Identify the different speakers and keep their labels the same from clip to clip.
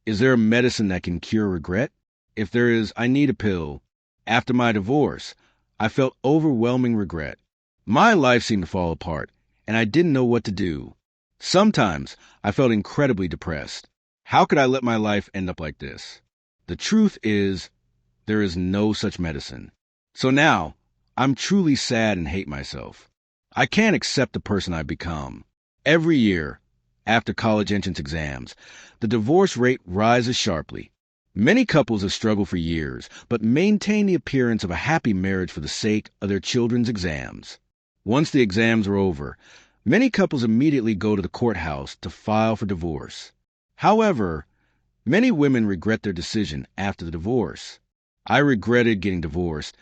Speaker 1: Is there a medicine that can cure regret? If there is, I need a pill. After my divorce, I felt overwhelming regret. My life seemed to fall apart, and I didn't know what to do. Sometimes I felt incredibly depressed. How could I let my life end up like this? The truth is, there is no such medicine. So now, I'm truly sad and hate myself. I can't accept the person I've become. Every year, after college entrance exams, the divorce rate rises sharply. Many couples have struggled for years, but maintain the appearance of a happy marriage for the sake of their children's exams. Once the exams are over, many couples immediately go to the courthouse to file for divorce. However, many women regret their decision after the divorce. I regretted getting divorced,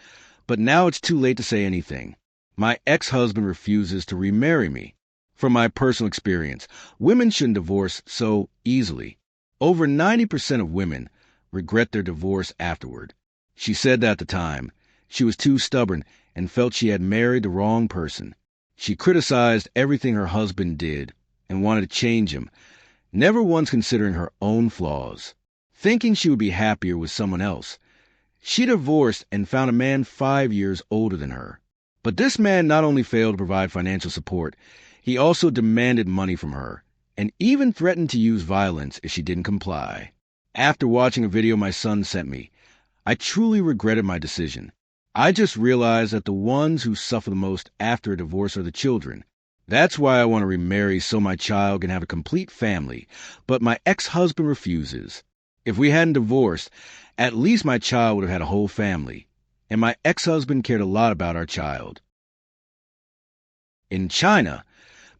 Speaker 1: but now it's too late to say anything. My ex-husband refuses to remarry me. From my personal experience, women shouldn't divorce so easily. Over 90% of women regret their divorce afterward. She said that at the time. She was too stubborn and felt she had married the wrong person. She criticized everything her husband did and wanted to change him, never once considering her own flaws. Thinking she would be happier with someone else, she divorced and found a man 5 years older than her. But this man not only failed to provide financial support, he also demanded money from her, and even threatened to use violence if she didn't comply. After watching a video my son sent me, I truly regretted my decision. I just realized that the ones who suffer the most after a divorce are the children. That's why I want to remarry so my child can have a complete family, but my ex-husband refuses. If we hadn't divorced, at least my child would have had a whole family, and my ex-husband cared a lot about our child. In China,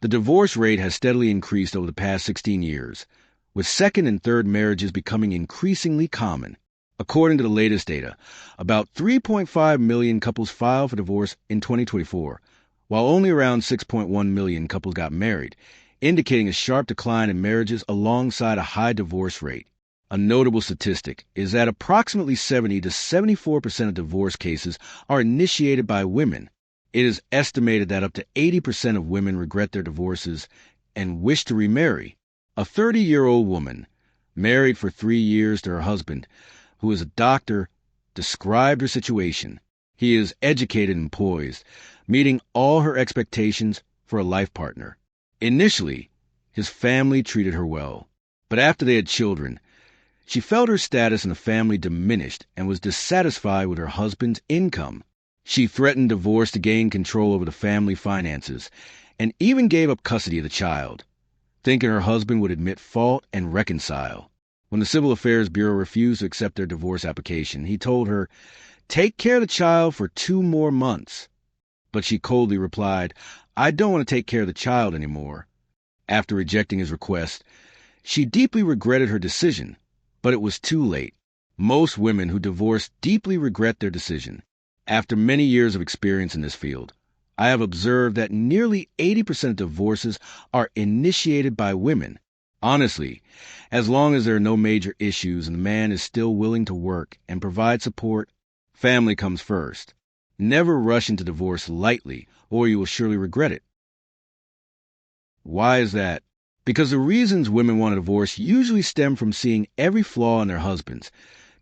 Speaker 1: the divorce rate has steadily increased over the past 16 years, with second and third marriages becoming increasingly common. According to the latest data, about 3.5 million couples filed for divorce in 2024, while only around 6.1 million couples got married, indicating a sharp decline in marriages alongside a high divorce rate. A notable statistic is that approximately 70 to 74% of divorce cases are initiated by women. It is estimated that up to 80% of women regret their divorces and wish to remarry. A 30-year-old woman, married for 3 years to her husband, who is a doctor, described her situation. He is educated and poised, meeting all her expectations for a life partner. Initially, his family treated her well, but after they had children, she felt her status in the family diminished and was dissatisfied with her husband's income. She threatened divorce to gain control over the family finances and even gave up custody of the child, thinking her husband would admit fault and reconcile. When the Civil Affairs Bureau refused to accept their divorce application, he told her, "Take care of the child for 2 more months." But she coldly replied, "I don't want to take care of the child anymore." After rejecting his request, she deeply regretted her decision, but it was too late. Most women who divorce deeply regret their decision. After many years of experience in this field, I have observed that nearly 80% of divorces are initiated by women. Honestly, as long as there are no major issues and the man is still willing to work and provide support, family comes first. Never rush into divorce lightly, or you will surely regret it. Why is that? Because the reasons women want a divorce usually stem from seeing every flaw in their husbands,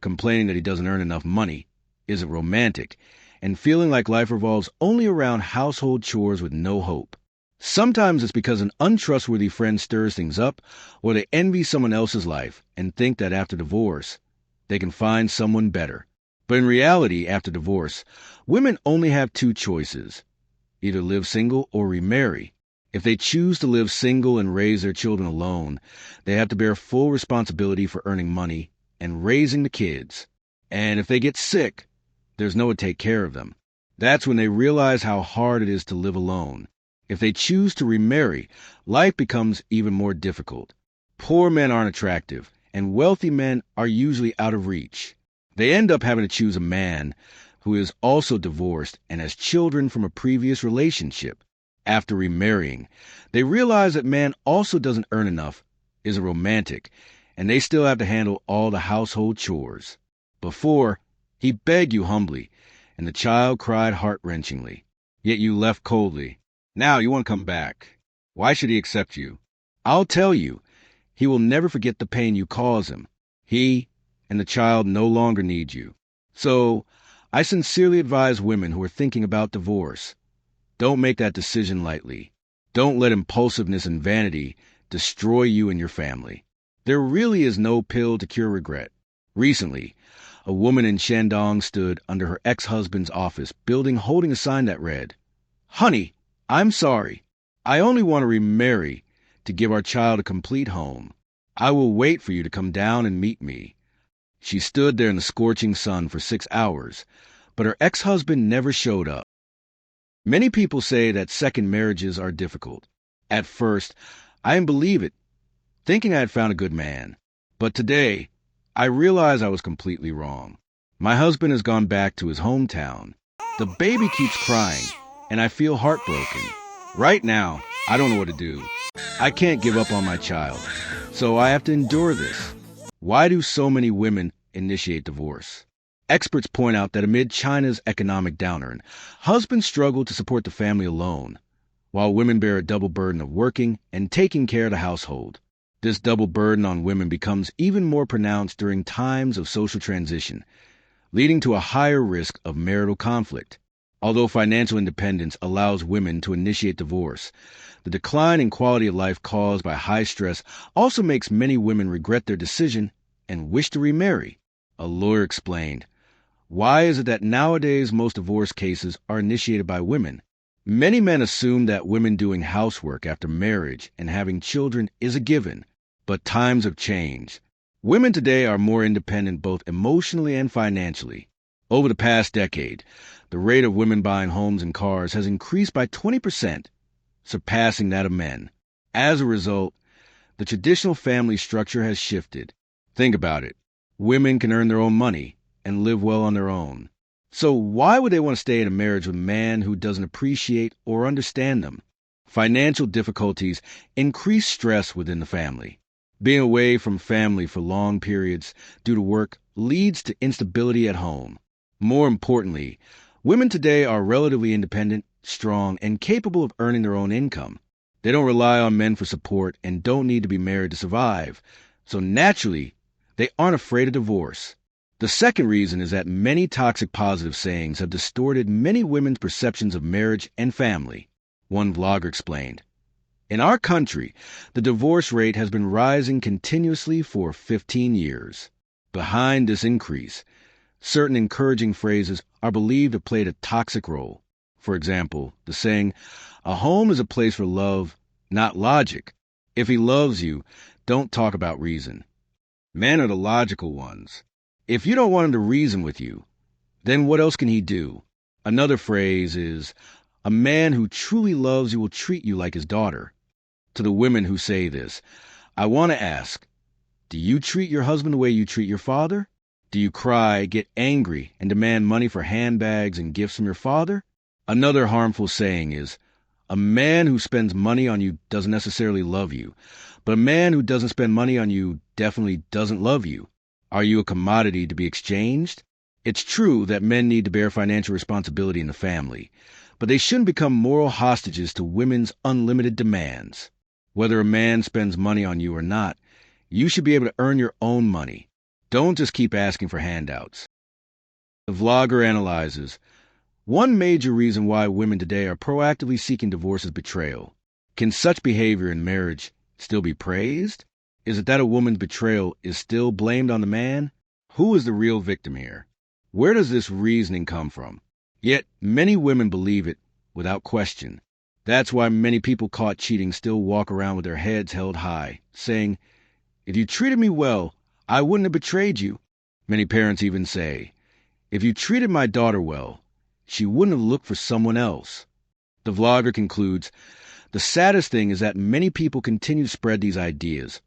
Speaker 1: complaining that he doesn't earn enough money, isn't romantic, and feeling like life revolves only around household chores with no hope. Sometimes it's because an untrustworthy friend stirs things up, or they envy someone else's life and think that after divorce, they can find someone better. But in reality, after divorce, women only have 2 choices: either live single or remarry. If they choose to live single and raise their children alone, they have to bear full responsibility for earning money and raising the kids. And if they get sick, there's no one to take care of them. That's when they realize how hard it is to live alone. If they choose to remarry, life becomes even more difficult. Poor men aren't attractive, and wealthy men are usually out of reach. They end up having to choose a man who is also divorced and has children from a previous relationship. After remarrying, they realize that man also doesn't earn enough, isn't romantic, and they still have to handle all the household chores. Before, he begged you humbly, and the child cried heart-wrenchingly. Yet you left coldly. Now you want to come back. Why should he accept you? I'll tell you, he will never forget the pain you caused him. He and the child no longer need you. So, I sincerely advise women who are thinking about divorce, don't make that decision lightly. Don't let impulsiveness and vanity destroy you and your family. There really is no pill to cure regret. Recently, a woman in Shandong stood under her ex-husband's office building holding a sign that read, "Honey, I'm sorry. I only want to remarry to give our child a complete home. I will wait for you to come down and meet me." She stood there in the scorching sun for 6 hours, but her ex-husband never showed up. Many people say that second marriages are difficult. At first, I didn't believe it, thinking I had found a good man. But today, I realize I was completely wrong. My husband has gone back to his hometown. The baby keeps crying, and I feel heartbroken. Right now, I don't know what to do. I can't give up on my child, so I have to endure this. Why do so many women initiate divorce? Experts point out that amid China's economic downturn, husbands struggle to support the family alone, while women bear a double burden of working and taking care of the household. This double burden on women becomes even more pronounced during times of social transition, leading to a higher risk of marital conflict. Although financial independence allows women to initiate divorce, the decline in quality of life caused by high stress also makes many women regret their decision and wish to remarry. A lawyer explained, "Why is it that nowadays most divorce cases are initiated by women? Many men assume that women doing housework after marriage and having children is a given, but times have changed. Women today are more independent both emotionally and financially. Over the past decade, the rate of women buying homes and cars has increased by 20%, surpassing that of men. As a result, the traditional family structure has shifted. Think about it. Women can earn their own money and live well on their own. So why would they want to stay in a marriage with a man who doesn't appreciate or understand them? Financial difficulties increase stress within the family. Being away from family for long periods due to work leads to instability at home. More importantly, women today are relatively independent, strong, and capable of earning their own income. They don't rely on men for support and don't need to be married to survive. So naturally, they aren't afraid of divorce. The second reason is that many toxic positive sayings have distorted many women's perceptions of marriage and family. One vlogger explained, "In our country, the divorce rate has been rising continuously for 15 years. Behind this increase, certain encouraging phrases are believed to have played a toxic role. For example, the saying, 'A home is a place for love, not logic. If he loves you, don't talk about reason.' Men are the logical ones. If you don't want him to reason with you, then what else can he do?" Another phrase is, "A man who truly loves you will treat you like his daughter." To the women who say this, I want to ask, do you treat your husband the way you treat your father? Do you cry, get angry, and demand money for handbags and gifts from your father? Another harmful saying is, "A man who spends money on you doesn't necessarily love you, but a man who doesn't spend money on you definitely doesn't love you. Are you a commodity to be exchanged?" It's true that men need to bear financial responsibility in the family, but they shouldn't become moral hostages to women's unlimited demands. Whether a man spends money on you or not, you should be able to earn your own money. Don't just keep asking for handouts. The vlogger analyzes, one major reason why women today are proactively seeking divorce is betrayal. Can such behavior in marriage still be praised? Is it that a woman's betrayal is still blamed on the man? Who is the real victim here? Where does this reasoning come from? Yet many women believe it without question. That's why many people caught cheating still walk around with their heads held high, saying, "If you treated me well, I wouldn't have betrayed you." Many parents even say, "If you treated my daughter well, she wouldn't have looked for someone else." The vlogger concludes, the saddest thing is that many people continue to spread these ideas,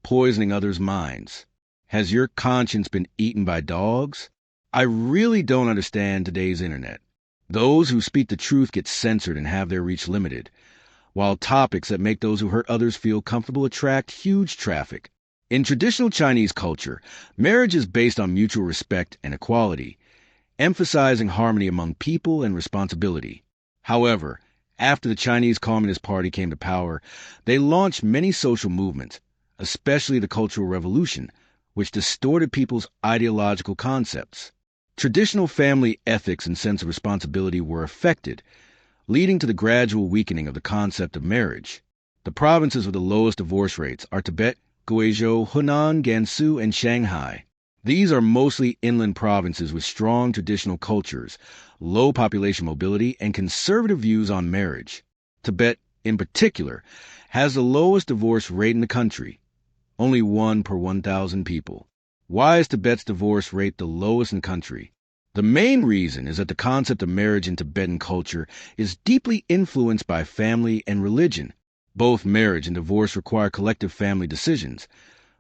Speaker 1: poisoning others' minds. Has your conscience been eaten by dogs? I really don't understand today's internet. Those who speak the truth get censored and have their reach limited, while topics that make those who hurt others feel comfortable attract huge traffic. In traditional Chinese culture, marriage is based on mutual respect and equality, emphasizing harmony among people and responsibility. However, after the Chinese Communist Party came to power, they launched many social movements, especially the Cultural Revolution, which distorted people's ideological concepts. Traditional family ethics and sense of responsibility were affected, leading to the gradual weakening of the concept of marriage. The provinces with the lowest divorce rates are Tibet, Guizhou, Hunan, Gansu, and Shanghai. These are mostly inland provinces with strong traditional cultures, low population mobility, and conservative views on marriage. Tibet, in particular, has the lowest divorce rate in the country, only 1 per 1,000 people. Why is Tibet's divorce rate the lowest in the country? The main reason is that the concept of marriage in Tibetan culture is deeply influenced by family and religion. Both marriage and divorce require collective family decisions,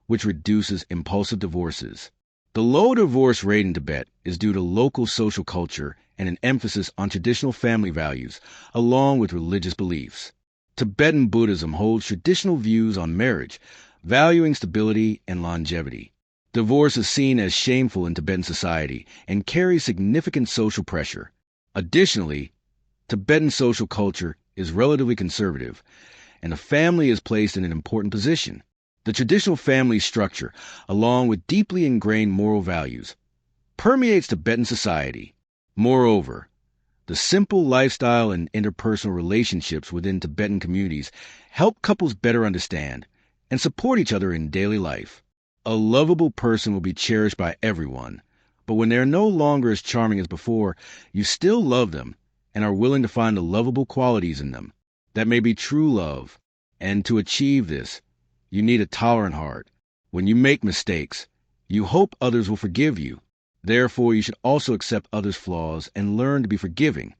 Speaker 1: which reduces impulsive divorces. The low divorce rate in Tibet is due to local social culture and an emphasis on traditional family values, along with religious beliefs. Tibetan Buddhism holds traditional views on marriage, valuing stability and longevity. Divorce is seen as shameful in Tibetan society and carries significant social pressure. Additionally, Tibetan social culture is relatively conservative, and the family is placed in an important position. The traditional family structure, along with deeply ingrained moral values, permeates Tibetan society. Moreover, the simple lifestyle and interpersonal relationships within Tibetan communities help couples better understand and support each other in daily life. A lovable person will be cherished by everyone, but when they are no longer as charming as before, you still love them and are willing to find the lovable qualities in them. That may be true love, and to achieve this, you need a tolerant heart. When you make mistakes, you hope others will forgive you. Therefore, you should also accept others' flaws and learn to be forgiving.